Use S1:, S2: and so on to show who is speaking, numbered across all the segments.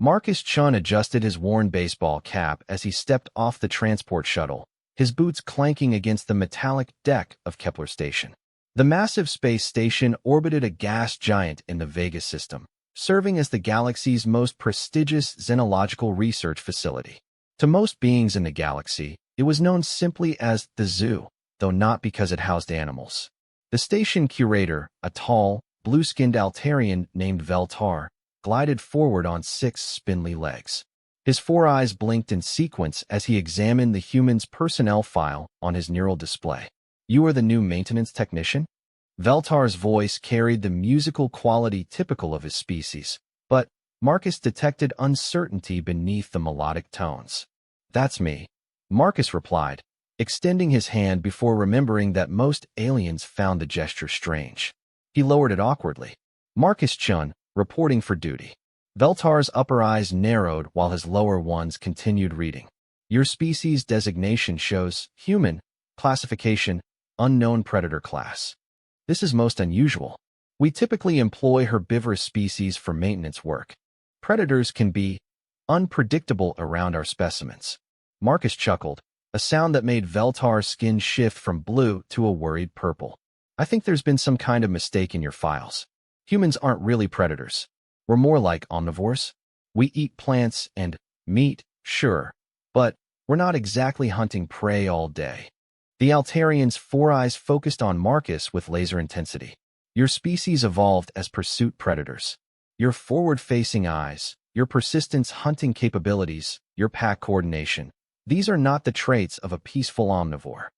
S1: Marcus Chun adjusted his worn baseball cap as he stepped off the transport shuttle, his boots clanking against the metallic deck of Kepler Station. The massive space station orbited a gas giant in the Vega system, serving as the galaxy's most prestigious xenological research facility. To most beings in the galaxy, it was known simply as the zoo, though not because it housed animals. The station curator, a tall, blue-skinned Altarian named Veltar, glided forward on 6 spindly legs. His 4 eyes blinked in sequence as he examined the human's personnel file on his neural display. "You are the new maintenance technician?" Veltar's voice carried the musical quality typical of his species, but Marcus detected uncertainty beneath the melodic tones. "That's me," Marcus replied, extending his hand before remembering that most aliens found the gesture strange. He lowered it awkwardly. "Marcus Chun, reporting for duty." Veltar's upper eyes narrowed while his lower ones continued reading. "Your species designation shows human, classification, unknown predator class. This is most unusual. We typically employ herbivorous species for maintenance work. Predators can be unpredictable around our specimens." Marcus chuckled, a sound that made Veltar's skin shift from blue to a worried purple. "I think there's been some kind of mistake in your files. Humans aren't really predators. We're more like omnivores. We eat plants and meat, sure, but we're not exactly hunting prey all day." The Altarian's 4 eyes focused on Marcus with laser intensity. "Your species evolved as pursuit predators. Your forward-facing eyes, your persistence hunting capabilities, your pack coordination, these are not the traits of a peaceful omnivore."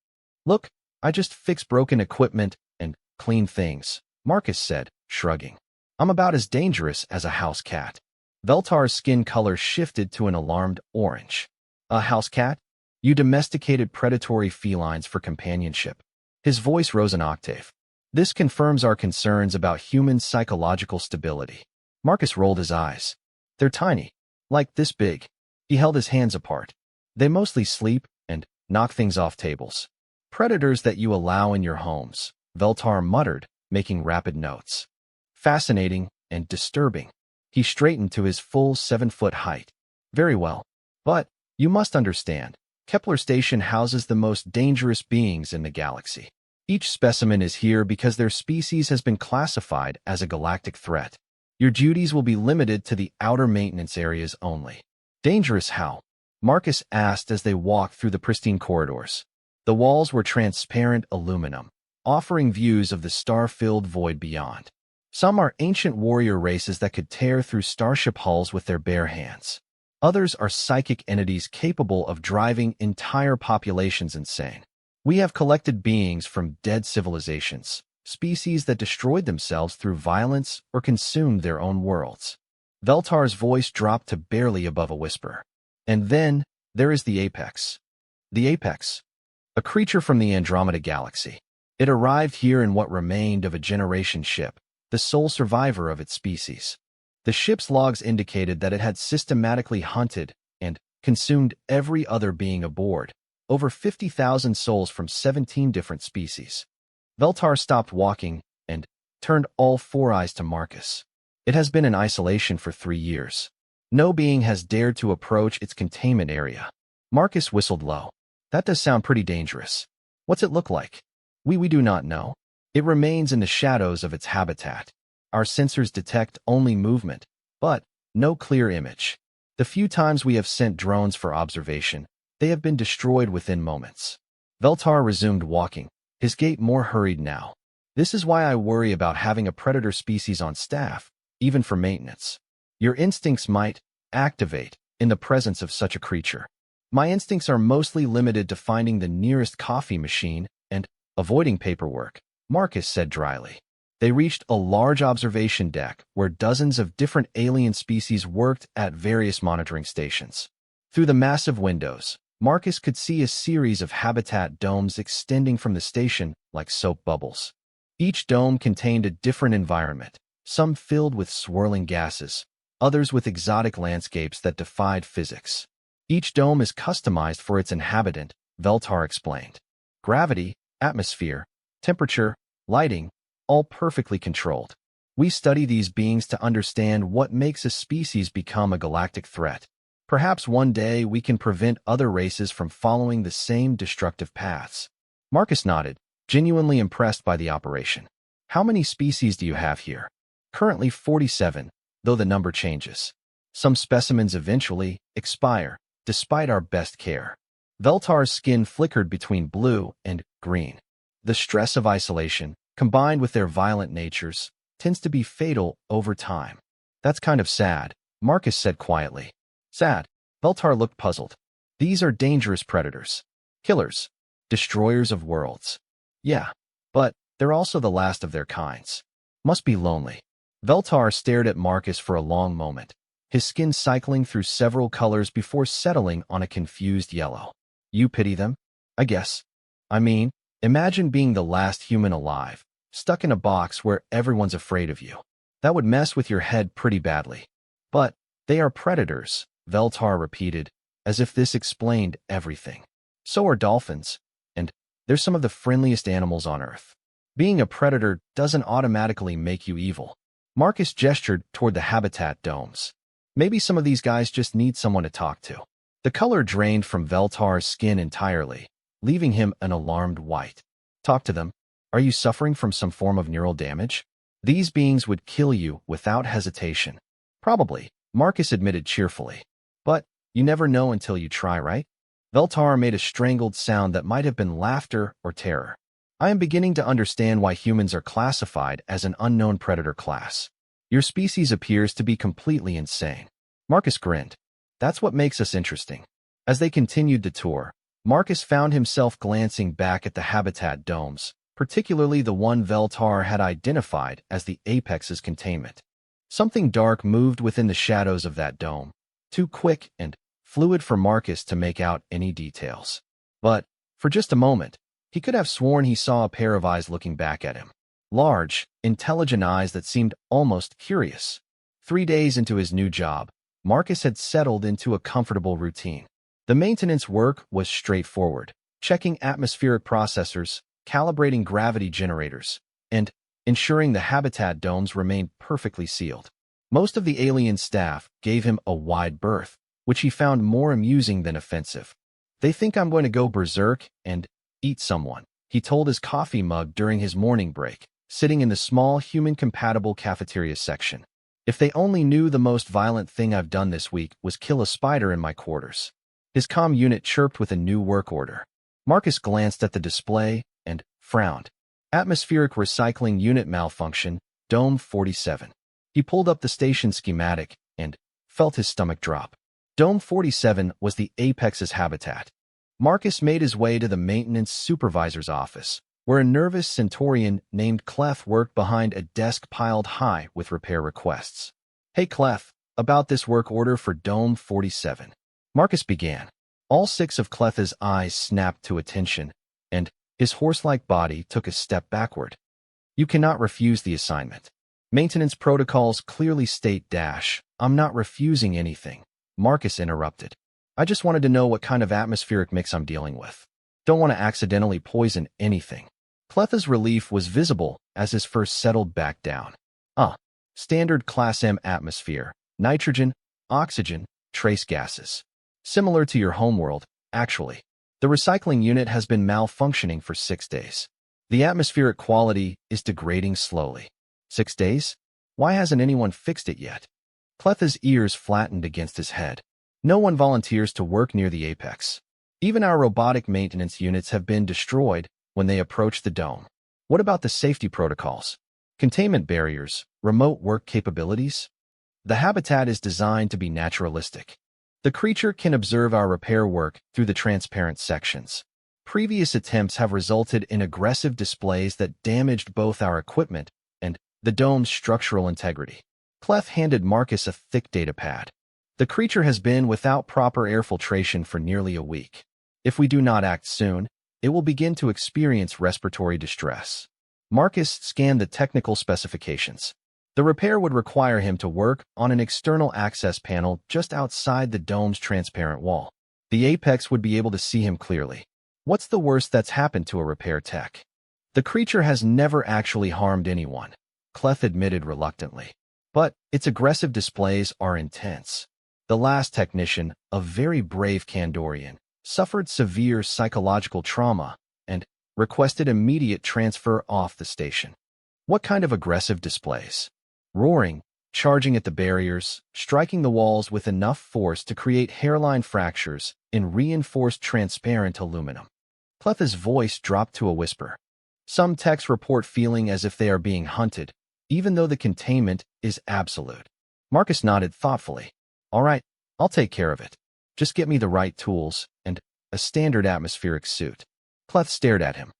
S1: "Look, I just fix broken equipment and clean things," Marcus said, shrugging. "I'm about as dangerous as a house cat." Veltar's skin color shifted to an alarmed orange. "A house cat? You domesticated predatory felines for companionship." His voice rose an octave. "This confirms our concerns about human psychological stability." Marcus rolled his eyes. "They're tiny, like this big." He held his hands apart. "They mostly sleep and knock things off tables. Predators that you allow in your homes," Veltar muttered, making rapid notes. "Fascinating and disturbing." He straightened to his full 7-foot height. "Very well. But you must understand, Kepler Station houses the most dangerous beings in the galaxy. Each specimen is here because their species has been classified as a galactic threat. Your duties will be limited to the outer maintenance areas only." "Dangerous how?" Marcus asked as they walked through the pristine corridors. The walls were transparent aluminum, offering views of the star-filled void beyond. Some are ancient warrior races that could tear through starship hulls with their bare hands. Others are psychic entities capable of driving entire populations insane. We have collected beings from dead civilizations, species that destroyed themselves through violence or consumed their own worlds. Veltar's voice dropped to barely above a whisper. "And then there is the Apex." The Apex? A creature from the Andromeda Galaxy. It arrived here in what remained of a generation ship, the sole survivor of its species. The ship's logs indicated that it had systematically hunted and consumed every other being aboard, over 50,000 souls from 17 different species. Veltar stopped walking and turned all 4 eyes to Marcus. "It has been in isolation for 3 years. No being has dared to approach its containment area." Marcus whistled low. "That does sound pretty dangerous. What's it look like?" We do not know. It remains in the shadows of its habitat. Our sensors detect only movement, but no clear image. The few times we have sent drones for observation, they have been destroyed within moments." Veltar resumed walking, his gait more hurried now. "This is why I worry about having a predator species on staff, even for maintenance. Your instincts might activate in the presence of such a creature." "My instincts are mostly limited to finding the nearest coffee machine and avoiding paperwork," Marcus said dryly. They reached a large observation deck where dozens of different alien species worked at various monitoring stations. Through the massive windows, Marcus could see a series of habitat domes extending from the station like soap bubbles. Each dome contained a different environment, some filled with swirling gases, others with exotic landscapes that defied physics. "Each dome is customized for its inhabitant," Veltar explained. "Gravity, atmosphere, temperature, lighting, all perfectly controlled. We study these beings to understand what makes a species become a galactic threat. Perhaps one day we can prevent other races from following the same destructive paths. Marcus nodded, genuinely impressed by the operation. How many species do you have here? Currently 47, though the number changes. Some specimens eventually expire, despite our best care. Veltar's skin flickered between blue and green. The stress of isolation, combined with their violent natures, tends to be fatal over time. That's kind of sad, Marcus said quietly. Sad. Veltar looked puzzled. These are dangerous predators. Killers. Destroyers of worlds. Yeah, but they're also the last of their kinds. Must be lonely. Veltar stared at Marcus for a long moment, his skin cycling through several colors before settling on a confused yellow. You pity them? I guess. I mean, imagine being the last human alive, stuck in a box where everyone's afraid of you. That would mess with your head pretty badly. But they are predators, Veltar repeated, as if this explained everything. So are dolphins, and they're some of the friendliest animals on Earth. Being a predator doesn't automatically make you evil. Marcus gestured toward the habitat domes. Maybe some of these guys just need someone to talk to. The color drained from Veltar's skin entirely, leaving him an alarmed white. Talk to them. Are you suffering from some form of neural damage? These beings would kill you without hesitation. Probably, Marcus admitted cheerfully. But you never know until you try, right? Veltar made a strangled sound that might have been laughter or terror. I am beginning to understand why humans are classified as an unknown predator class. Your species appears to be completely insane. Marcus grinned. That's what makes us interesting. As they continued the tour, Marcus found himself glancing back at the habitat domes, particularly the one Veltar had identified as the apex's containment. Something dark moved within the shadows of that dome, too quick and fluid for Marcus to make out any details. But, for just a moment, he could have sworn he saw a pair of eyes looking back at him. Large, intelligent eyes that seemed almost curious. 3 days into his new job, Marcus had settled into a comfortable routine. The maintenance work was straightforward, checking atmospheric processors, calibrating gravity generators, and ensuring the habitat domes remained perfectly sealed. Most of the alien staff gave him a wide berth, which he found more amusing than offensive. They think I'm going to go berserk and eat someone, he told his coffee mug during his morning break, sitting in the small human-compatible cafeteria section. If they only knew the most violent thing I've done this week was kill a spider in my quarters. His comm unit chirped with a new work order. Marcus glanced at the display and frowned. Atmospheric recycling unit malfunction, Dome 47. He pulled up the station schematic and felt his stomach drop. Dome 47 was the apex's habitat. Marcus made his way to the maintenance supervisor's office, where a nervous Centaurian named Clef worked behind a desk piled high with repair requests. Hey Clef, about this work order for Dome 47. Marcus began. All 6 of Clef's eyes snapped to attention, and his horse-like body took a step backward. You cannot refuse the assignment. Maintenance protocols clearly state I'm not refusing anything. Marcus interrupted. I just wanted to know what kind of atmospheric mix I'm dealing with. Don't want to accidentally poison anything. Clef's relief was visible as his first settled back down. Standard Class M atmosphere, nitrogen, oxygen, trace gases. Similar to your homeworld, actually. The recycling unit has been malfunctioning for 6 days. The atmospheric quality is degrading slowly. 6 days? Why hasn't anyone fixed it yet? Clef's ears flattened against his head. No one volunteers to work near the apex. Even our robotic maintenance units have been destroyed when they approach the dome. What about the safety protocols? Containment barriers, remote work capabilities? The habitat is designed to be naturalistic. The creature can observe our repair work through the transparent sections. Previous attempts have resulted in aggressive displays that damaged both our equipment and the dome's structural integrity. Clef handed Marcus a thick data pad. The creature has been without proper air filtration for nearly a week. If we do not act soon, it will begin to experience respiratory distress. Marcus scanned the technical specifications. The repair would require him to work on an external access panel just outside the dome's transparent wall. The apex would be able to see him clearly. What's the worst that's happened to a repair tech? The creature has never actually harmed anyone. Clef admitted reluctantly. But its aggressive displays are intense. The last technician, a very brave Kandorian, suffered severe psychological trauma and requested immediate transfer off the station. What kind of aggressive displays? Roaring, charging at the barriers, striking the walls with enough force to create hairline fractures in reinforced transparent aluminum. Clef's voice dropped to a whisper. Some techs report feeling as if they are being hunted, even though the containment is absolute. Marcus nodded thoughtfully. All right, I'll take care of it. Just get me the right tools and a standard atmospheric suit. Clef stared at him.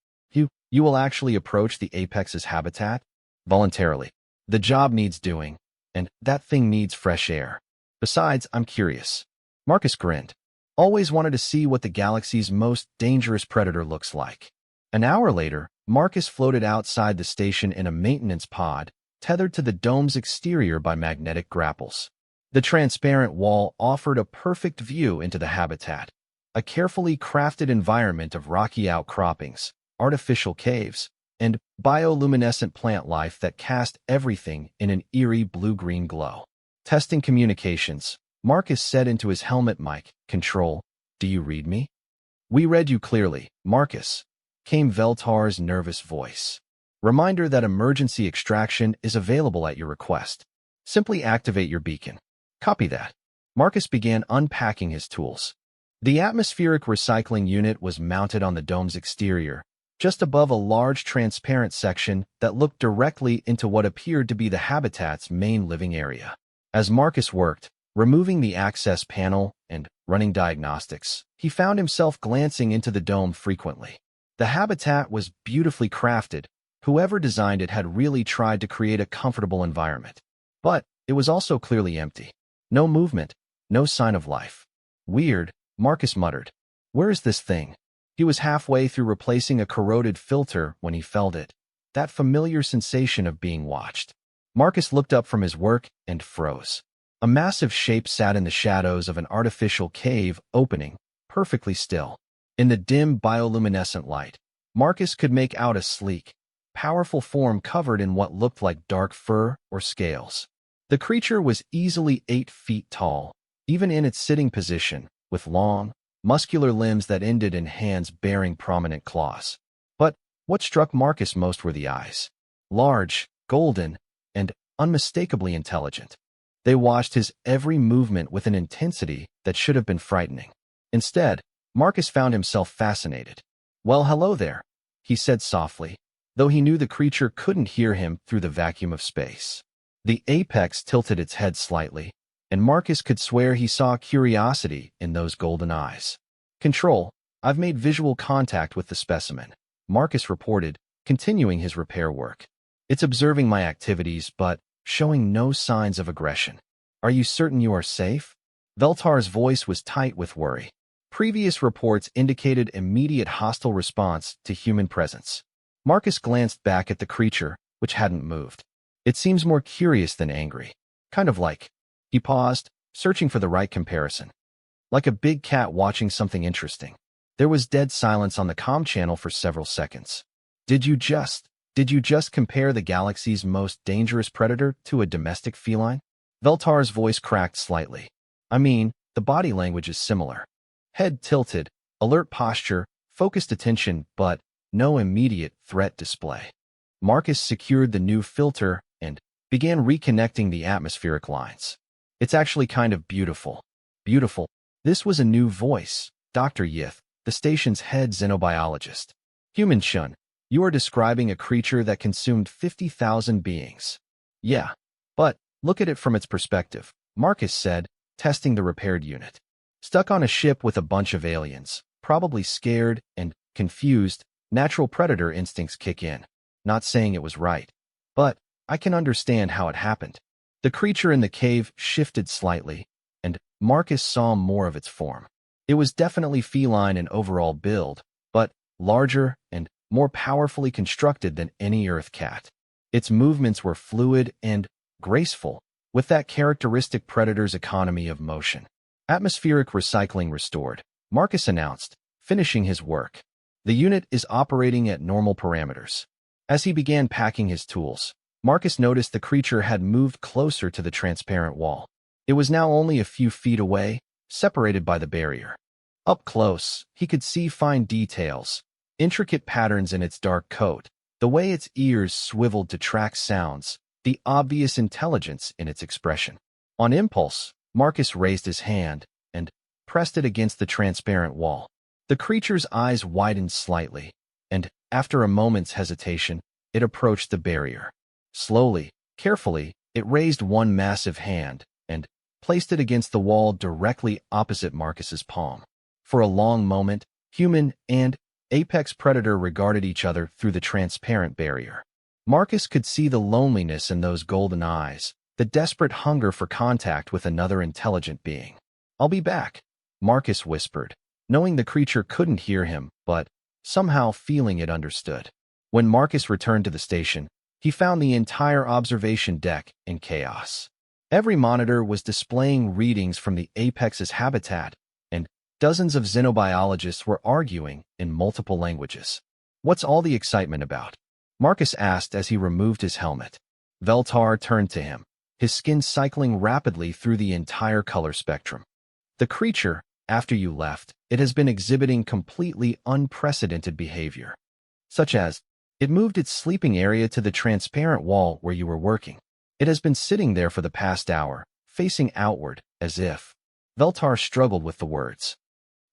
S1: You will actually approach the Apex's habitat? Voluntarily. The job needs doing, and that thing needs fresh air. Besides, I'm curious. Marcus grinned. Always wanted to see what the galaxy's most dangerous predator looks like. An hour later, Marcus floated outside the station in a maintenance pod, tethered to the dome's exterior by magnetic grapples. The transparent wall offered a perfect view into the habitat, a carefully crafted environment of rocky outcroppings, artificial caves, and bioluminescent plant life that cast everything in an eerie blue-green glow. Testing communications, Marcus said into his helmet mic, "Control, do you read me?" "We read you clearly, Marcus," came Veltar's nervous voice. "Reminder that emergency extraction is available at your request. Simply activate your beacon." "Copy that." Marcus began unpacking his tools. The atmospheric recycling unit was mounted on the dome's exterior, just above a large transparent section that looked directly into what appeared to be the habitat's main living area. As Marcus worked, removing the access panel and running diagnostics, he found himself glancing into the dome frequently. The habitat was beautifully crafted. Whoever designed it had really tried to create a comfortable environment. But it was also clearly empty. No movement, no sign of life. "Weird," Marcus muttered. "Where is this thing?" He was halfway through replacing a corroded filter when he felt it, that familiar sensation of being watched. Marcus looked up from his work and froze. A massive shape sat in the shadows of an artificial cave opening, perfectly still. In the dim bioluminescent light, Marcus could make out a sleek, powerful form covered in what looked like dark fur or scales. The creature was easily 8 feet tall, even in its sitting position, with long, muscular limbs that ended in hands bearing prominent claws. But what struck Marcus most were the eyes. Large, golden, and unmistakably intelligent. They watched his every movement with an intensity that should have been frightening. Instead, Marcus found himself fascinated. "Well, hello there," he said softly, though he knew the creature couldn't hear him through the vacuum of space. The apex tilted its head slightly, and Marcus could swear he saw curiosity in those golden eyes. "Control, I've made visual contact with the specimen," Marcus reported, continuing his repair work. "It's observing my activities, but showing no signs of aggression. Are you certain you are safe?" Veltar's voice was tight with worry. Previous reports indicated immediate hostile response to human presence. Marcus glanced back at the creature, which hadn't moved. "It seems more curious than angry. Kind of like..." He paused, searching for the right comparison. "Like a big cat watching something interesting." There was dead silence on the comm channel for several seconds. Did you just compare the galaxy's most dangerous predator to a domestic feline?" Veltar's voice cracked slightly. "I mean, the body language is similar. Head tilted, alert posture, focused attention, but no immediate threat display." Marcus secured the new filter and began reconnecting the atmospheric lines. "It's actually kind of beautiful." "Beautiful?" This was a new voice, Dr. Yith, the station's head xenobiologist. "Human Shun, you are describing a creature that consumed 50,000 beings." "Yeah, but look at it from its perspective," Marcus said, testing the repaired unit. "Stuck on a ship with a bunch of aliens, probably scared and confused, natural predator instincts kick in. Not saying it was right, but I can understand how it happened." The creature in the cave shifted slightly, and Marcus saw more of its form. It was definitely feline in overall build, but larger and more powerfully constructed than any Earth cat. Its movements were fluid and graceful, with that characteristic predator's economy of motion. "Atmospheric recycling restored," Marcus announced, finishing his work. "The unit is operating at normal parameters." As he began packing his tools, Marcus noticed the creature had moved closer to the transparent wall. It was now only a few feet away, separated by the barrier. Up close, he could see fine details, intricate patterns in its dark coat, the way its ears swiveled to track sounds, the obvious intelligence in its expression. On impulse, Marcus raised his hand and pressed it against the transparent wall. The creature's eyes widened slightly, and, after a moment's hesitation, it approached the barrier. Slowly, carefully, it raised one massive hand and placed it against the wall directly opposite Marcus's palm. For a long moment, human and apex predator regarded each other through the transparent barrier. Marcus could see the loneliness in those golden eyes, the desperate hunger for contact with another intelligent being. "I'll be back," Marcus whispered, knowing the creature couldn't hear him, but somehow feeling it understood. When Marcus returned to the station, he found the entire observation deck in chaos. Every monitor was displaying readings from the apex's habitat, and dozens of xenobiologists were arguing in multiple languages. "What's all the excitement about?" Marcus asked as he removed his helmet. Veltar turned to him, his skin cycling rapidly through the entire color spectrum. "The creature, after you left, it has been exhibiting completely unprecedented behavior. Such as, it moved its sleeping area to the transparent wall where you were working. It has been sitting there for the past hour, facing outward, as if—" Veltar struggled with the words.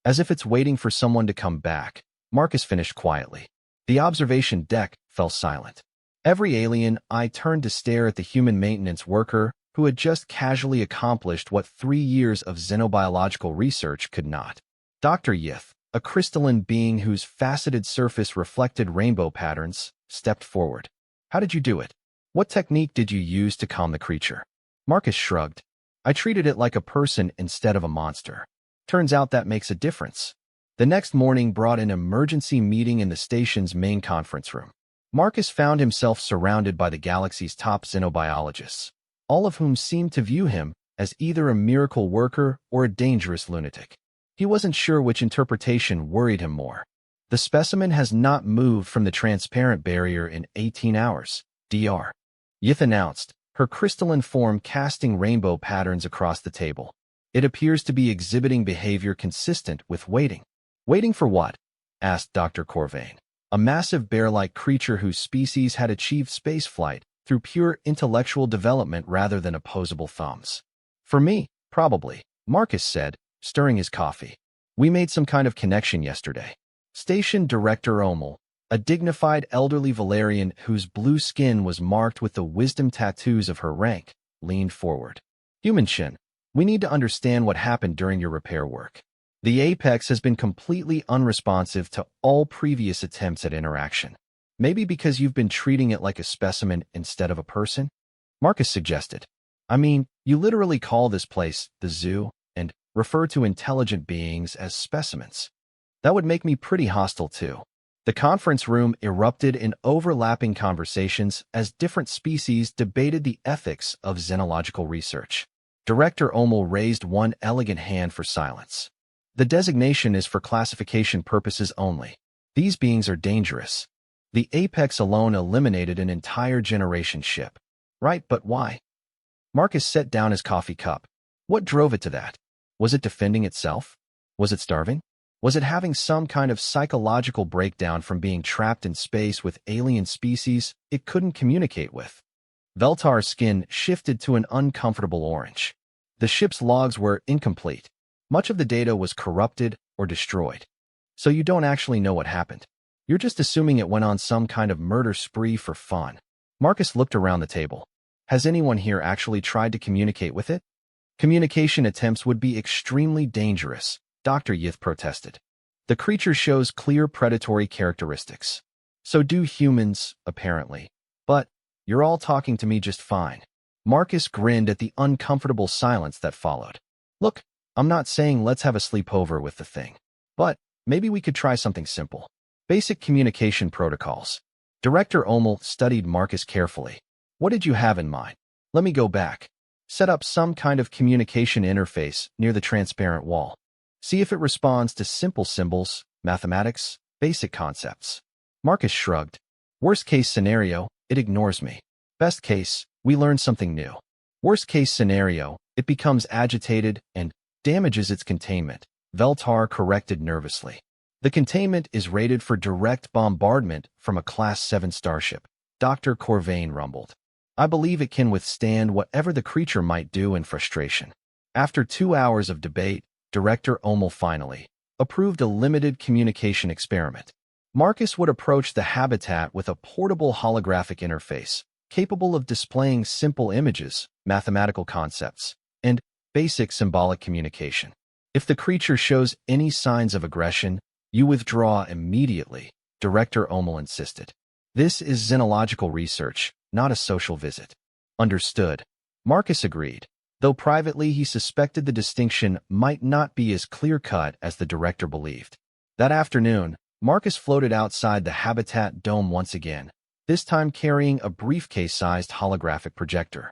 S1: "As if it's waiting for someone to come back," Marcus finished quietly. The observation deck fell silent. Every alien eye turned to stare at the human maintenance worker who had just casually accomplished what 3 years of xenobiological research could not. Dr. Yith, a crystalline being whose faceted surface reflected rainbow patterns, stepped forward. "How did you do it? What technique did you use to calm the creature?" Marcus shrugged. "I treated it like a person instead of a monster. Turns out that makes a difference." The next morning brought an emergency meeting in the station's main conference room. Marcus found himself surrounded by the galaxy's top xenobiologists, all of whom seemed to view him as either a miracle worker or a dangerous lunatic. He wasn't sure which interpretation worried him more. "The specimen has not moved from the transparent barrier in 18 hours, Dr. Yith announced, her crystalline form casting rainbow patterns across the table. "It appears to be exhibiting behavior consistent with waiting." "Waiting for what?" asked Dr. Corvain, a massive bear-like creature whose species had achieved spaceflight through pure intellectual development rather than opposable thumbs. "For me, probably," Marcus said, stirring his coffee. "We made some kind of connection yesterday." Station Director Omel, a dignified elderly Valerian whose blue skin was marked with the wisdom tattoos of her rank, leaned forward. "Human Shin, we need to understand what happened during your repair work. The Apex has been completely unresponsive to all previous attempts at interaction. Maybe because you've been treating it like a specimen instead of a person?" Marcus suggested. "I mean, you literally call this place the zoo and refer to intelligent beings as specimens. That would make me pretty hostile too." The conference room erupted in overlapping conversations as different species debated the ethics of xenological research. Director Omel raised one elegant hand for silence. "The designation is for classification purposes only. These beings are dangerous. The Apex alone eliminated an entire generation ship." "Right, but why?" Marcus set down his coffee cup. What drove it to that? Was it defending itself? Was it starving? Was it having some kind of psychological breakdown from being trapped in space with alien species it couldn't communicate with? Veltar's skin shifted to an uncomfortable orange. The ship's logs were incomplete. Much of the data was corrupted or destroyed. So you don't actually know what happened. You're just assuming it went on some kind of murder spree for fun. Marcus looked around the table. Has anyone here actually tried to communicate with it? Communication attempts would be extremely dangerous, Dr. Yith protested. The creature shows clear predatory characteristics. So do humans, apparently. But you're all talking to me just fine. Marcus grinned at the uncomfortable silence that followed. Look, I'm not saying let's have a sleepover with the thing. But maybe we could try something simple. Basic communication protocols. Director Omel studied Marcus carefully. What did you have in mind? Let me go back. Set up some kind of communication interface near the transparent wall. See if it responds to simple symbols, mathematics, basic concepts. Marcus shrugged. Worst case scenario, it ignores me. Best case, we learn something new. Worst case scenario, it becomes agitated and damages its containment, Veltar corrected nervously. The containment is rated for direct bombardment from a Class 7 starship, Dr. Corvain rumbled. I believe it can withstand whatever the creature might do in frustration. After 2 hours of debate, Director Omel finally approved a limited communication experiment. Marcus would approach the habitat with a portable holographic interface, capable of displaying simple images, mathematical concepts, and basic symbolic communication. If the creature shows any signs of aggression, you withdraw immediately, Director Omel insisted. This is xenological research, not a social visit. Understood. Marcus agreed, though privately he suspected the distinction might not be as clear-cut as the director believed. That afternoon, Marcus floated outside the habitat dome once again, this time carrying a briefcase-sized holographic projector.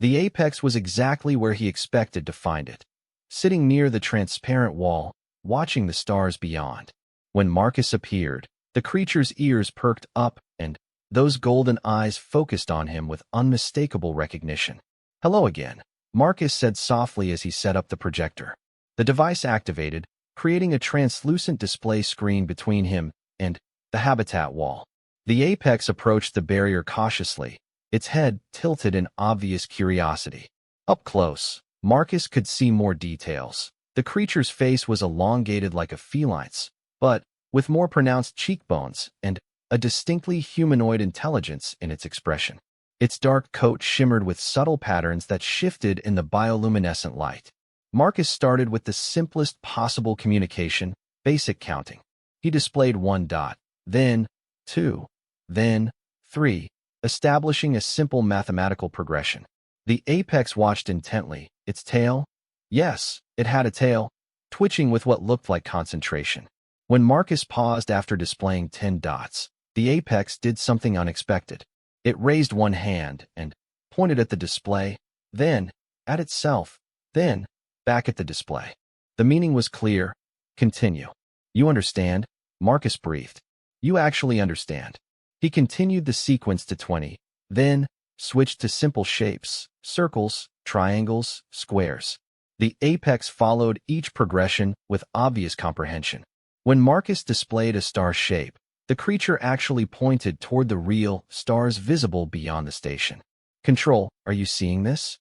S1: The apex was exactly where he expected to find it, sitting near the transparent wall, watching the stars beyond. When Marcus appeared, the creature's ears perked up and those golden eyes focused on him with unmistakable recognition. Hello again, Marcus said softly as he set up the projector. The device activated, creating a translucent display screen between him and the habitat wall. The apex approached the barrier cautiously, its head tilted in obvious curiosity. Up close, Marcus could see more details. The creature's face was elongated like a feline's, but with more pronounced cheekbones and a distinctly humanoid intelligence in its expression. Its dark coat shimmered with subtle patterns that shifted in the bioluminescent light. Marcus started with the simplest possible communication, basic counting. He displayed 1 dot, then 2, then 3, establishing a simple mathematical progression. The apex watched intently, its tail? Yes, it had a tail, twitching with what looked like concentration. When Marcus paused after displaying 10 dots, the apex did something unexpected. It raised one hand and pointed at the display, then at itself, then back at the display. The meaning was clear. Continue. You understand? Marcus breathed. You actually understand. He continued the sequence to 20, then switched to simple shapes, circles, triangles, squares. The apex followed each progression with obvious comprehension. When Marcus displayed a star shape, the creature actually pointed toward the real stars visible beyond the station. Control, are you seeing this?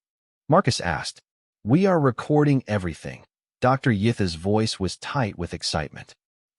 S1: Marcus asked. We are recording everything. Dr. Yitha's voice was tight with excitement.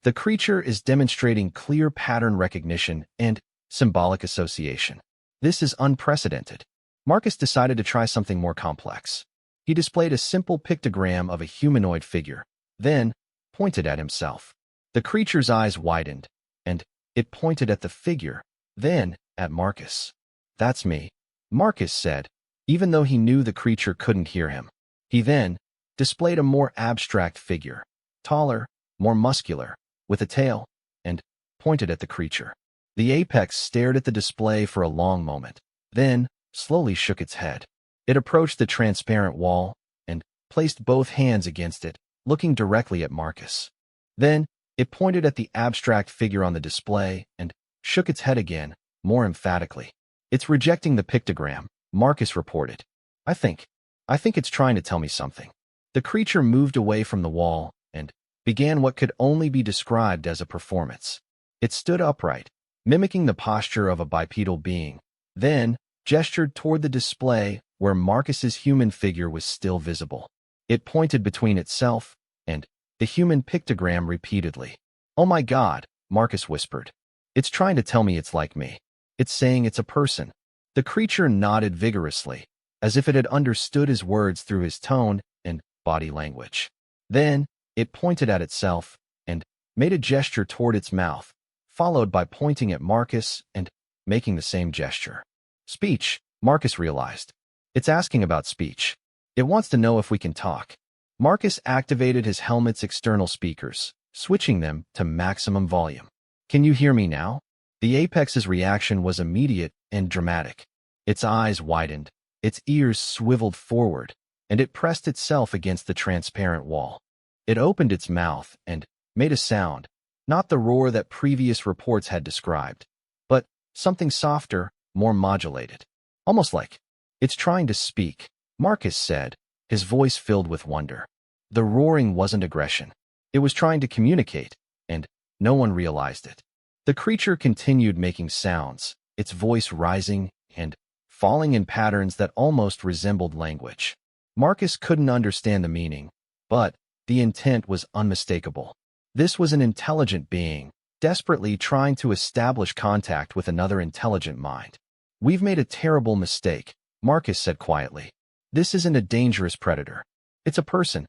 S1: The creature is demonstrating clear pattern recognition and symbolic association. This is unprecedented. Marcus decided to try something more complex. He displayed a simple pictogram of a humanoid figure, then pointed at himself. The creature's eyes widened, and it pointed at the figure, then at Marcus. That's me, Marcus said, even though he knew the creature couldn't hear him. He then displayed a more abstract figure, taller, more muscular, with a tail, and pointed at the creature. The apex stared at the display for a long moment, then slowly shook its head. It approached the transparent wall and placed both hands against it, looking directly at Marcus. Then it pointed at the abstract figure on the display and shook its head again, more emphatically. It's rejecting the pictogram, Marcus reported. I think it's trying to tell me something. The creature moved away from the wall and began what could only be described as a performance. It stood upright, mimicking the posture of a bipedal being, then gestured toward the display where Marcus's human figure was still visible. It pointed between itself and the human pictogram repeatedly. Oh my God, Marcus whispered. It's trying to tell me it's like me. It's saying it's a person. The creature nodded vigorously, as if it had understood his words through his tone and body language. Then it pointed at itself and made a gesture toward its mouth, followed by pointing at Marcus and making the same gesture. Speech, Marcus realized. It's asking about speech. It wants to know if we can talk. Marcus activated his helmet's external speakers, switching them to maximum volume. Can you hear me now? The apex's reaction was immediate and dramatic. Its eyes widened, its ears swiveled forward, and it pressed itself against the transparent wall. It opened its mouth and made a sound, not the roar that previous reports had described, but something softer, more modulated. Almost like it's trying to speak, Marcus said, his voice filled with wonder. The roaring wasn't aggression. It was trying to communicate, and no one realized it. The creature continued making sounds, its voice rising and falling in patterns that almost resembled language. Marcus couldn't understand the meaning, but the intent was unmistakable. This was an intelligent being, desperately trying to establish contact with another intelligent mind. "We've made a terrible mistake," Marcus said quietly. "This isn't a dangerous predator. It's a person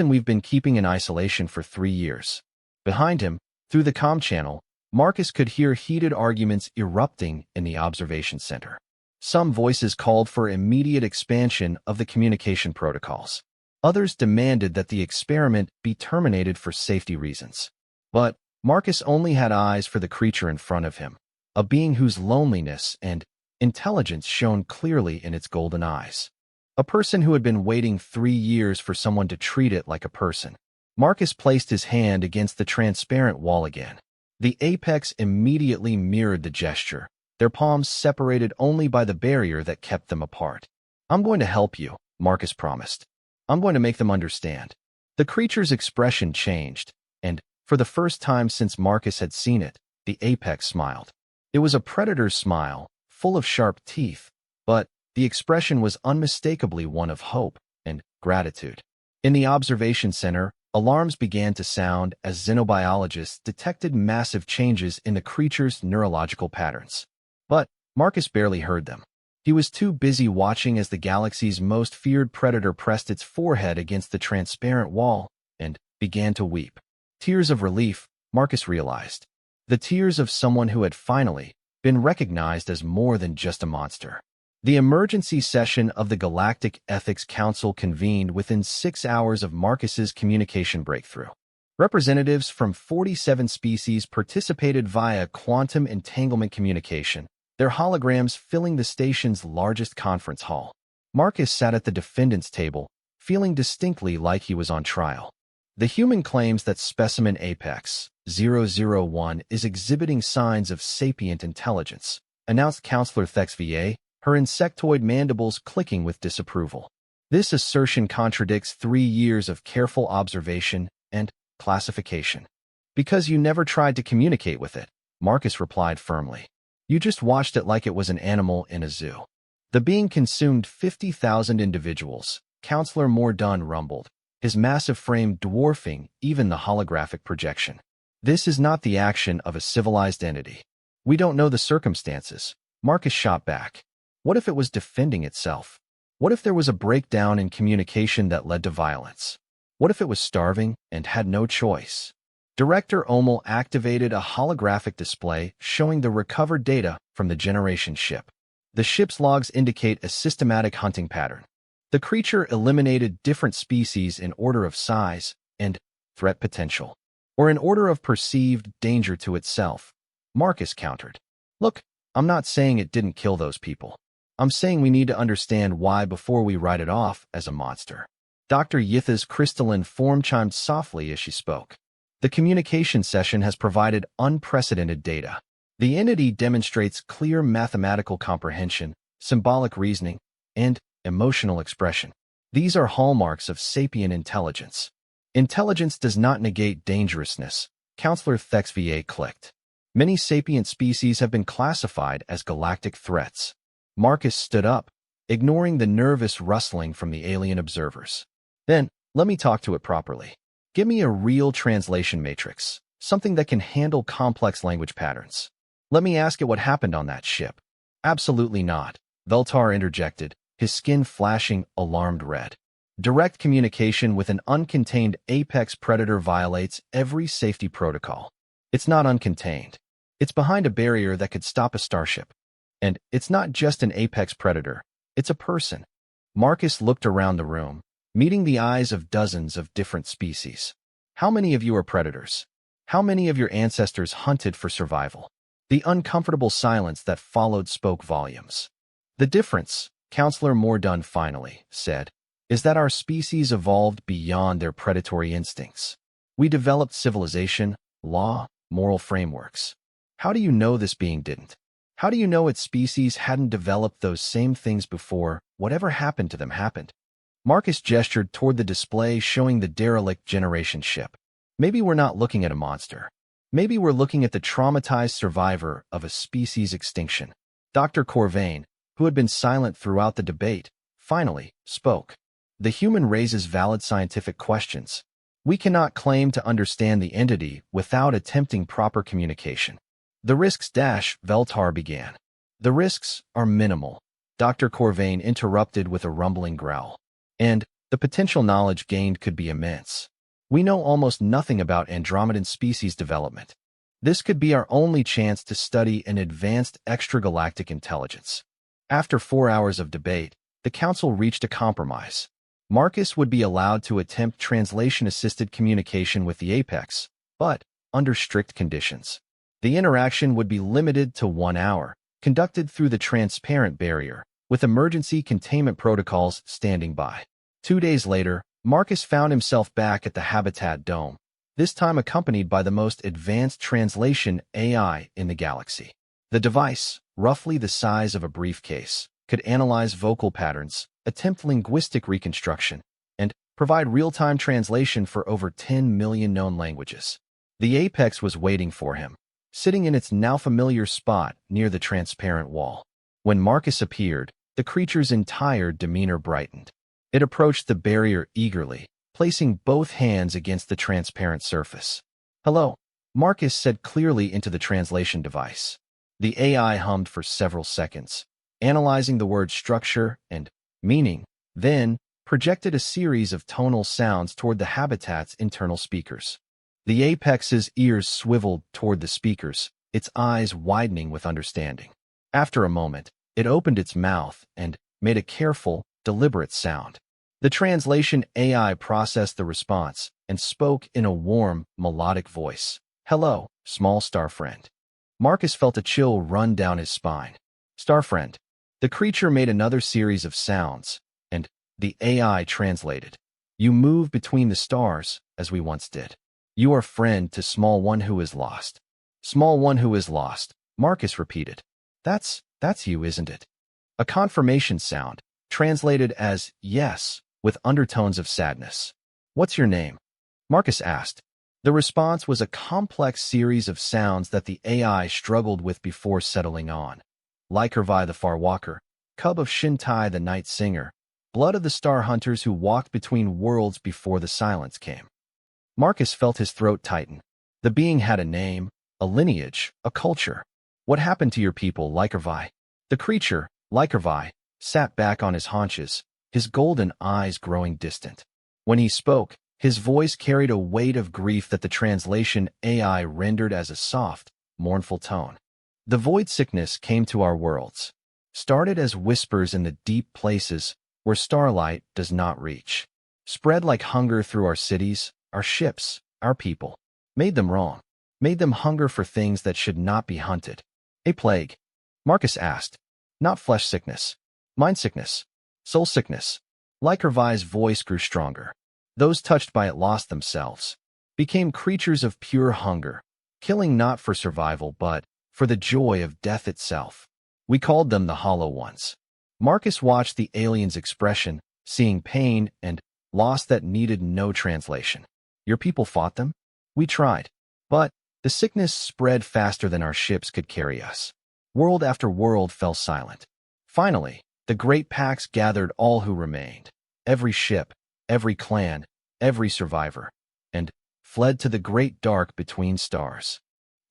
S1: we've been keeping in isolation for 3 years." Behind him, through the comm channel, Marcus could hear heated arguments erupting in the observation center. Some voices called for immediate expansion of the communication protocols. Others demanded that the experiment be terminated for safety reasons. But Marcus only had eyes for the creature in front of him, a being whose loneliness and intelligence shone clearly in its golden eyes. A person who had been waiting 3 years for someone to treat it like a person. Marcus placed his hand against the transparent wall again. The apex immediately mirrored the gesture, their palms separated only by the barrier that kept them apart. "I'm going to help you," Marcus promised. "I'm going to make them understand." The creature's expression changed, and for the first time since Marcus had seen it, the apex smiled. It was a predator's smile, full of sharp teeth, but the expression was unmistakably one of hope and gratitude. In the observation center, alarms began to sound as xenobiologists detected massive changes in the creature's neurological patterns. But Marcus barely heard them. He was too busy watching as the galaxy's most feared predator pressed its forehead against the transparent wall and began to weep. Tears of relief, Marcus realized. The tears of someone who had finally been recognized as more than just a monster. The emergency session of the Galactic Ethics Council convened within 6 hours of Marcus's communication breakthrough. Representatives from 47 species participated via quantum entanglement communication, their holograms filling the station's largest conference hall. Marcus sat at the defendant's table, feeling distinctly like he was on trial. "The human claims that specimen Apex 001 is exhibiting signs of sapient intelligence," announced Counselor HFY, her insectoid mandibles clicking with disapproval. "This assertion contradicts 3 years of careful observation and classification." "Because you never tried to communicate with it," Marcus replied firmly. "You just watched it like it was an animal in a zoo." "The being consumed 50,000 individuals," Counselor Mordun rumbled, his massive frame dwarfing even the holographic projection. "This is not the action of a civilized entity." "We don't know the circumstances," Marcus shot back. What if it was defending itself? What if there was a breakdown in communication that led to violence? What if it was starving and had no choice? Director Omel activated a holographic display showing the recovered data from the generation ship. The ship's logs indicate a systematic hunting pattern. The creature eliminated different species in order of size and threat potential, or in order of perceived danger to itself. Marcus countered. "Look, I'm not saying it didn't kill those people. I'm saying we need to understand why before we write it off as a monster." Dr. Yitha's crystalline form chimed softly as she spoke. "The communication session has provided unprecedented data. The entity demonstrates clear mathematical comprehension, symbolic reasoning, and emotional expression. These are hallmarks of sapient intelligence. Intelligence does not negate dangerousness," Counselor HFY clicked. "Many sapient species have been classified as galactic threats." Marcus stood up, ignoring the nervous rustling from the alien observers. "Then, let me talk to it properly. Give me a real translation matrix, something that can handle complex language patterns. Let me ask it what happened on that ship." "Absolutely not," Veltar interjected, his skin flashing alarmed red. "Direct communication with an uncontained apex predator violates every safety protocol. It's not uncontained. It's behind a barrier that could stop a starship. And it's not just an apex predator, it's a person." Marcus looked around the room, meeting the eyes of dozens of different species. "How many of you are predators? How many of your ancestors hunted for survival?" The uncomfortable silence that followed spoke volumes. "The difference," Counselor Mordun finally said, "is that our species evolved beyond their predatory instincts. We developed civilization, law, moral frameworks. How do you know this being didn't?" How do you know its species hadn't developed those same things before? Whatever happened to them happened. Marcus gestured toward the display showing the derelict generation ship. Maybe we're not looking at a monster. Maybe we're looking at the traumatized survivor of a species extinction. Dr. Corvain, who had been silent throughout the debate, finally spoke. The human raises valid scientific questions. We cannot claim to understand the entity without attempting proper communication. The risks Veltar began. The risks are minimal. Dr. Corvain interrupted with a rumbling growl. And the potential knowledge gained could be immense. We know almost nothing about Andromedan species development. This could be our only chance to study an advanced extragalactic intelligence. After 4 hours of debate, the council reached a compromise. Marcus would be allowed to attempt translation-assisted communication with the Apex, but under strict conditions. The interaction would be limited to 1 hour, conducted through the transparent barrier, with emergency containment protocols standing by. 2 days later, Marcus found himself back at the Habitat Dome, this time accompanied by the most advanced translation AI in the galaxy. The device, roughly the size of a briefcase, could analyze vocal patterns, attempt linguistic reconstruction, and provide real-time translation for over 10 million known languages. The Apex was waiting for him, sitting in its now familiar spot near the transparent wall. When Marcus appeared, the creature's entire demeanor brightened. It approached the barrier eagerly, placing both hands against the transparent surface. "Hello," Marcus said clearly into the translation device. The AI hummed for several seconds, analyzing the word's structure and meaning, then projected a series of tonal sounds toward the habitat's internal speakers. The Apex's ears swiveled toward the speakers, its eyes widening with understanding. After a moment, it opened its mouth and made a careful, deliberate sound. The translation AI processed the response and spoke in a warm, melodic voice. "Hello, small star friend." Marcus felt a chill run down his spine. "Star friend." The creature made another series of sounds, and the AI translated. "You move between the stars, as we once did. You are friend to small one who is lost." "Small one who is lost," Marcus repeated. That's you, isn't it?" A confirmation sound, translated as yes, with undertones of sadness. "What's your name?" Marcus asked. The response was a complex series of sounds that the AI struggled with before settling on. Lykervi the Far Walker, cub of Shintai the Night Singer, blood of the star hunters who walked between worlds before the silence came. Marcus felt his throat tighten. The being had a name, a lineage, a culture. "What happened to your people, Lykervi?" The creature, Lykervi, sat back on his haunches, his golden eyes growing distant. When he spoke, his voice carried a weight of grief that the translation AI rendered as a soft, mournful tone. "The void sickness came to our worlds, started as whispers in the deep places where starlight does not reach, spread like hunger through our cities, our ships, our people, made them wrong, made them hunger for things that should not be hunted." "A plague?" Marcus asked. "Not flesh sickness, mind sickness, soul sickness." Lykervi's voice grew stronger. "Those touched by it lost themselves, became creatures of pure hunger, killing not for survival but for the joy of death itself. We called them the Hollow Ones." Marcus watched the alien's expression, seeing pain and loss that needed no translation. "Your people fought them?" "We tried. But the sickness spread faster than our ships could carry us. World after world fell silent. Finally, the great packs gathered all who remained, every ship, every clan, every survivor, and fled to the great dark between stars."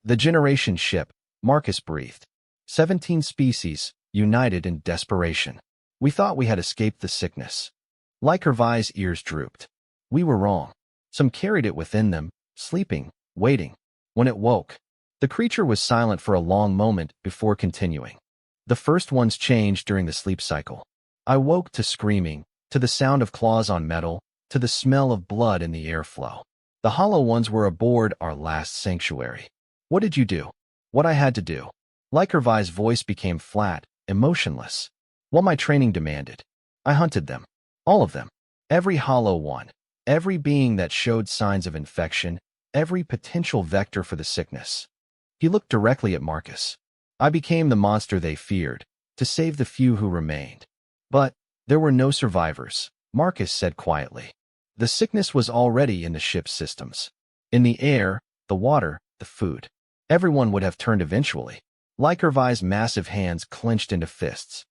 S1: "The generation ship," Marcus breathed. 17 species, united in desperation. "We thought we had escaped the sickness." Lykervi's ears drooped. "We were wrong. Some carried it within them, sleeping, waiting. When it woke." The creature was silent for a long moment before continuing. "The first ones changed during the sleep cycle. I woke to screaming, to the sound of claws on metal, to the smell of blood in the airflow. The Hollow Ones were aboard our last sanctuary. What did you do?" "What I had to do." Lykervi's voice became flat, emotionless. "What my training demanded. I hunted them. All of them. Every Hollow One. Every being that showed signs of infection. Every potential vector for the sickness." He looked directly at Marcus. I became the monster they feared, to save the few who remained. But there were no survivors, Marcus said quietly. The sickness was already in the ship's systems. In the air, the water, the food. Everyone would have turned eventually. Lycurvi's massive hands clenched into fists.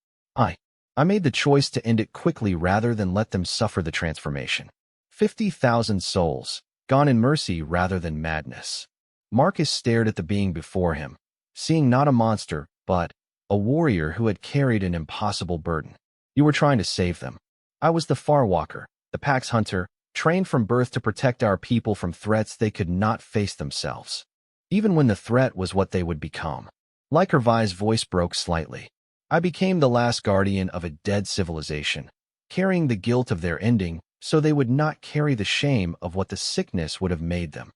S1: I made the choice to end it quickly rather than let them suffer the transformation. 50,000 souls, gone in mercy rather than madness. Marcus stared at the being before him, seeing not a monster, but a warrior who had carried an impossible burden. You were trying to save them. I was the Farwalker, the Pax Hunter, trained from birth to protect our people from threats they could not face themselves. Even when the threat was what they would become. Lycurvi's voice broke slightly. I became the last guardian of a dead civilization, carrying the guilt of their ending so they would not carry the shame of what the sickness would have made them.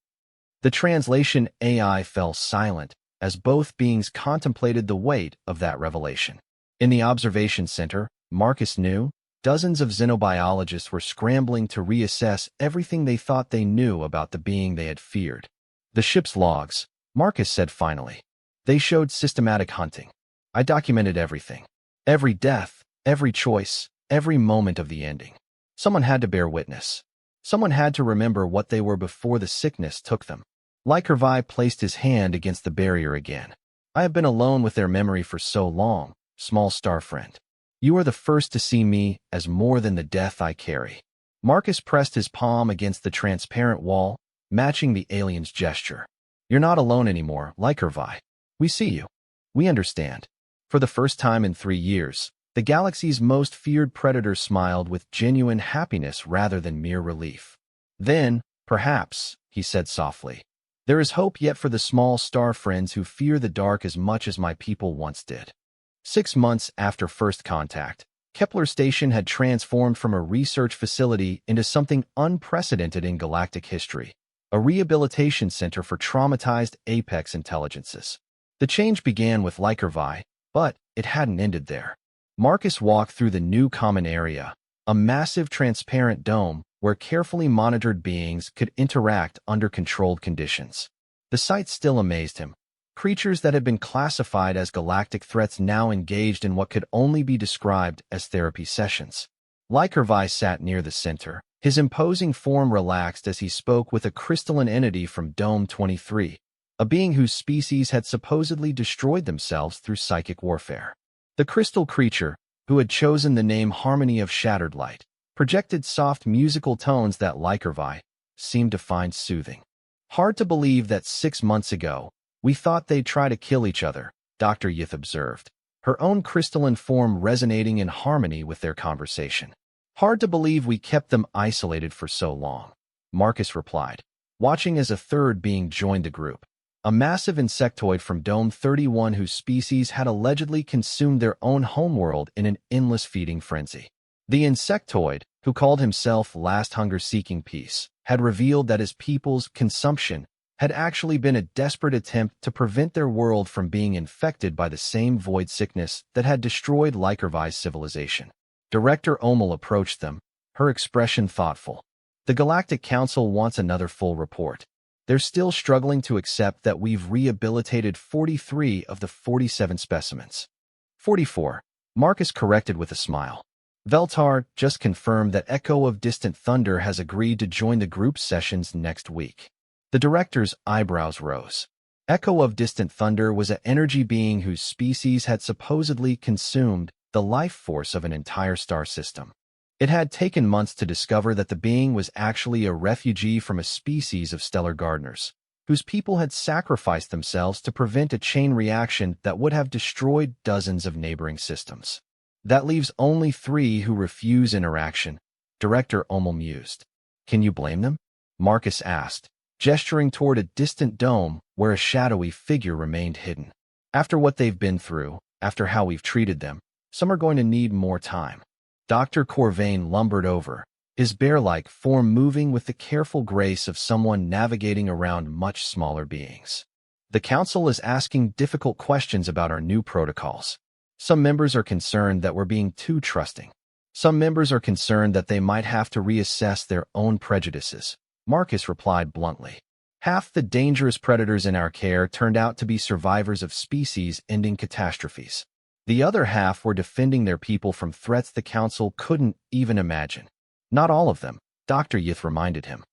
S1: The translation AI fell silent as both beings contemplated the weight of that revelation. In the observation center, Marcus knew, dozens of xenobiologists were scrambling to reassess everything they thought they knew about the being they had feared. The ship's logs, Marcus said finally. They showed systematic hunting. I documented everything. Every death, every choice, every moment of the ending. Someone had to bear witness. Someone had to remember what they were before the sickness took them. Lycurvi placed his hand against the barrier again. I have been alone with their memory for so long, small star friend. You are the first to see me as more than the death I carry. Marcus pressed his palm against the transparent wall, matching the alien's gesture. You're not alone anymore, Lycurvi. We see you. We understand. For the first time in 3 years, the galaxy's most feared predator smiled with genuine happiness rather than mere relief. Then, perhaps, he said softly, there is hope yet for the small star friends who fear the dark as much as my people once did. 6 months after first contact, Kepler Station had transformed from a research facility into something unprecedented in galactic history, a rehabilitation center for traumatized apex intelligences. The change began with Lycurvi, but it hadn't ended there. Marcus walked through the new common area, a massive transparent dome where carefully monitored beings could interact under controlled conditions. The sight still amazed him. Creatures that had been classified as galactic threats now engaged in what could only be described as therapy sessions. Lycurvi sat near the center, his imposing form relaxed as he spoke with a crystalline entity from Dome 23. A being whose species had supposedly destroyed themselves through psychic warfare. The crystal creature, who had chosen the name Harmony of Shattered Light, projected soft musical tones that Lycurvi seemed to find soothing. Hard to believe that 6 months ago, we thought they'd try to kill each other, Dr. Yith observed, her own crystalline form resonating in harmony with their conversation. Hard to believe we kept them isolated for so long, Marcus replied, watching as a third being joined the group. A massive insectoid from Dome 31 whose species had allegedly consumed their own homeworld in an endless feeding frenzy. The insectoid, who called himself Last Hunger-Seeking Peace, had revealed that his people's consumption had actually been a desperate attempt to prevent their world from being infected by the same void sickness that had destroyed Lycurvi's civilization. Director Omel approached them, her expression thoughtful. The Galactic Council wants another full report. They're still struggling to accept that we've rehabilitated 43 of the 47 specimens. 44, Marcus corrected with a smile. Veltar just confirmed that Echo of Distant Thunder has agreed to join the group sessions next week. The director's eyebrows rose. Echo of Distant Thunder was an energy being whose species had supposedly consumed the life force of an entire star system. It had taken months to discover that the being was actually a refugee from a species of stellar gardeners, whose people had sacrificed themselves to prevent a chain reaction that would have destroyed dozens of neighboring systems. That leaves only 3 who refuse interaction, Director Omel mused. Can you blame them? Marcus asked, gesturing toward a distant dome where a shadowy figure remained hidden. After what they've been through, after how we've treated them, some are going to need more time. Dr. Corvain lumbered over, his bear-like form moving with the careful grace of someone navigating around much smaller beings. The council is asking difficult questions about our new protocols. Some members are concerned that we're being too trusting. Some members are concerned that they might have to reassess their own prejudices, Marcus replied bluntly. Half the dangerous predators in our care turned out to be survivors of species-ending catastrophes. The other half were defending their people from threats the Council couldn't even imagine. Not all of them, Dr. Yith reminded him.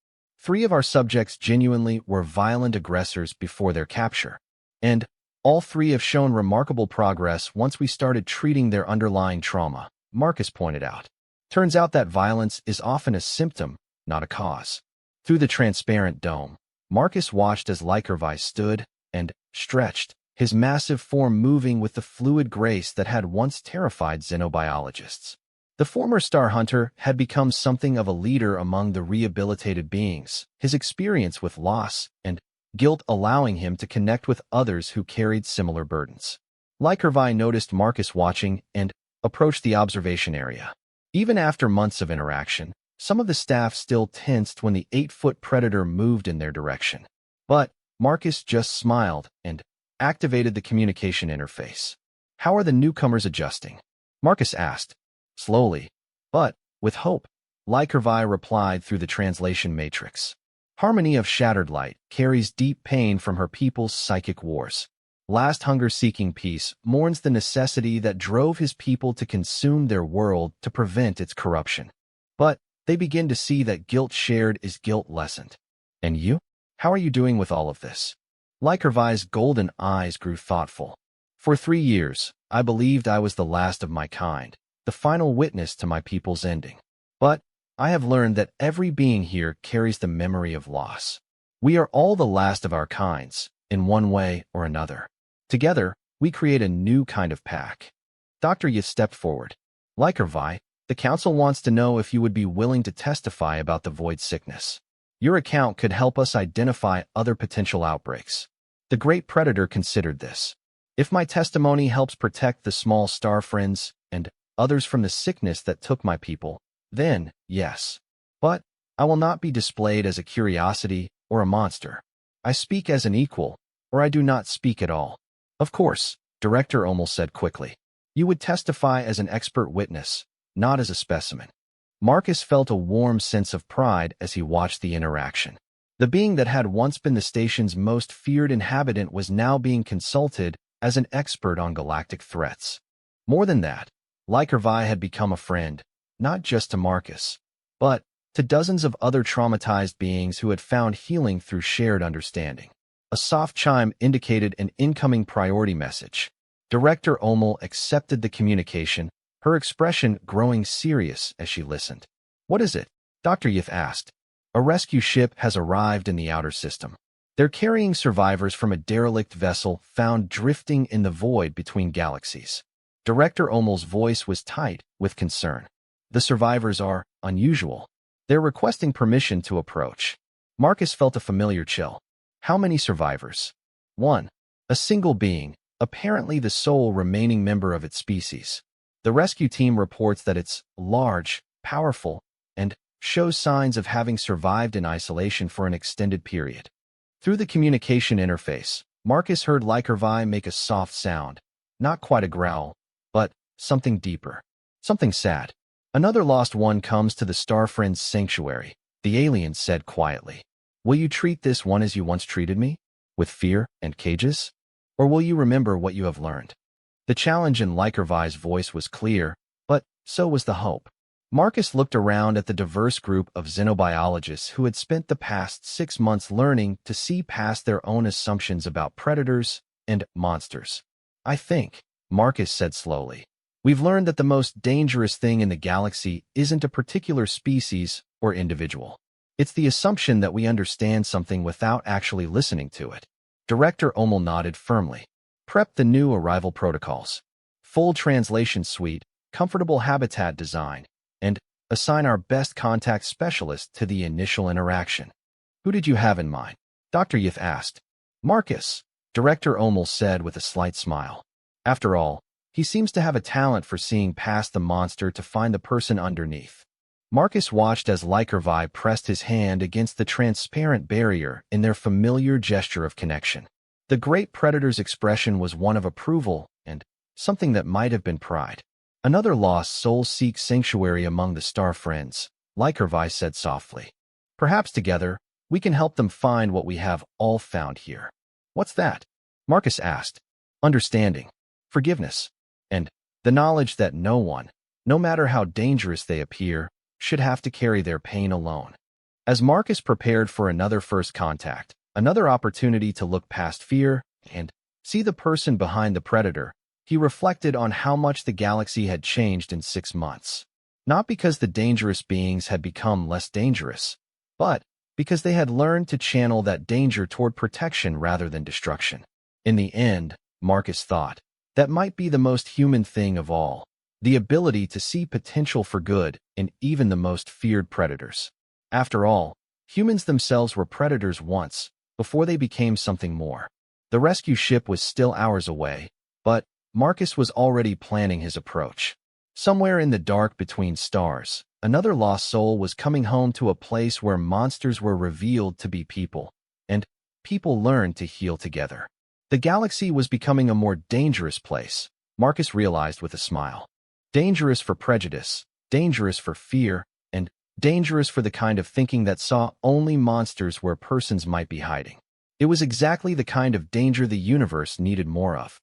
S1: 3 of our subjects genuinely were violent aggressors before their capture. And all 3 have shown remarkable progress once we started treating their underlying trauma, Marcus pointed out. Turns out that violence is often a symptom, not a cause. Through the transparent dome, Marcus watched as Lycurvi stood and stretched, his massive form moving with the fluid grace that had once terrified xenobiologists. The former Star Hunter had become something of a leader among the rehabilitated beings, his experience with loss and guilt allowing him to connect with others who carried similar burdens. Lycurvi noticed Marcus watching and approached the observation area. Even after months of interaction, some of the staff still tensed when the 8-foot predator moved in their direction. But Marcus just smiled and activated the communication interface. "How are the newcomers adjusting?" Marcus asked. "Slowly, but with hope," Lycurvi replied through the translation matrix. "Harmony of Shattered Light carries deep pain from her people's psychic wars. Last Hunger-Seeking Peace mourns the necessity that drove his people to consume their world to prevent its corruption. But they begin to see that guilt shared is guilt lessened. And you? How are you doing with all of this?" Lycurvi's golden eyes grew thoughtful. "For 3 years, I believed I was the last of my kind, the final witness to my people's ending. But I have learned that every being here carries the memory of loss. We are all the last of our kinds, in one way or another. Together, we create a new kind of pack." Dr. Yith stepped forward. "Lycurvi, the Council wants to know if you would be willing to testify about the void sickness. Your account could help us identify other potential outbreaks." The Great Predator considered this. "If my testimony helps protect the small star friends and others from the sickness that took my people, then, yes. But I will not be displayed as a curiosity or a monster. I speak as an equal, or I do not speak at all." "Of course," Director Omel said quickly. "You would testify as an expert witness, not as a specimen." Marcus felt a warm sense of pride as he watched the interaction. The being that had once been the station's most feared inhabitant was now being consulted as an expert on galactic threats. More than that, Lycurvi had become a friend, not just to Marcus, but to dozens of other traumatized beings who had found healing through shared understanding. A soft chime indicated an incoming priority message. Director Omel accepted the communication, her expression growing serious as she listened. "What is it?" Dr. Yith asked. "A rescue ship has arrived in the outer system. They're carrying survivors from a derelict vessel found drifting in the void between galaxies." Director Omel's voice was tight with concern. "The survivors are unusual. They're requesting permission to approach." Marcus felt a familiar chill. How many survivors? 1. A single being, apparently the sole remaining member of its species. The rescue team reports that it's large, powerful, and shows signs of having survived in isolation for an extended period. Through the communication interface, Marcus heard Lycurvi make a soft sound, not quite a growl, but something deeper, something sad. "Another lost one comes to the Star Friends Sanctuary," the alien said quietly. "Will you treat this one as you once treated me? With fear and cages? Or will you remember what you have learned?" The challenge in Lycurvi's voice was clear, but so was the hope. Marcus looked around at the diverse group of xenobiologists who had spent the past 6 months learning to see past their own assumptions about predators and monsters. "I think," Marcus said slowly, "we've learned that the most dangerous thing in the galaxy isn't a particular species or individual. It's the assumption that we understand something without actually listening to it." Director Omel nodded firmly. "Prep the new arrival protocols. Full translation suite, comfortable habitat design, and assign our best contact specialist to the initial interaction." "Who did you have in mind?" Dr. Yith asked. "Marcus," Director Omel said with a slight smile. "After all, he seems to have a talent for seeing past the monster to find the person underneath." Marcus watched as Lycurvi pressed his hand against the transparent barrier in their familiar gesture of connection. The Great Predator's expression was one of approval and something that might have been pride. "Another lost soul seeks sanctuary among the Star Friends," Lycurvi said softly. "Perhaps together, We can help them find what we have all found here. What's that? Marcus asked. Understanding, forgiveness, and the knowledge that no one, no matter how dangerous they appear, should have to carry their pain alone. As Marcus prepared for another first contact, another opportunity to look past fear and see the person behind the predator, he reflected on how much the galaxy had changed in 6 months. Not because the dangerous beings had become less dangerous, but because they had learned to channel that danger toward protection rather than destruction. In the end, Marcus thought, that might be the most human thing of all, the ability to see potential for good in even the most feared predators. After all, humans themselves were predators once, before they became something more. The rescue ship was still hours away, but Marcus was already planning his approach. Somewhere in the dark between stars, another lost soul was coming home to a place where monsters were revealed to be people, and people learned to heal together. The galaxy was becoming a more dangerous place, Marcus realized with a smile. Dangerous for prejudice, dangerous for fear, and dangerous for the kind of thinking that saw only monsters where persons might be hiding. It was exactly the kind of danger the universe needed more of.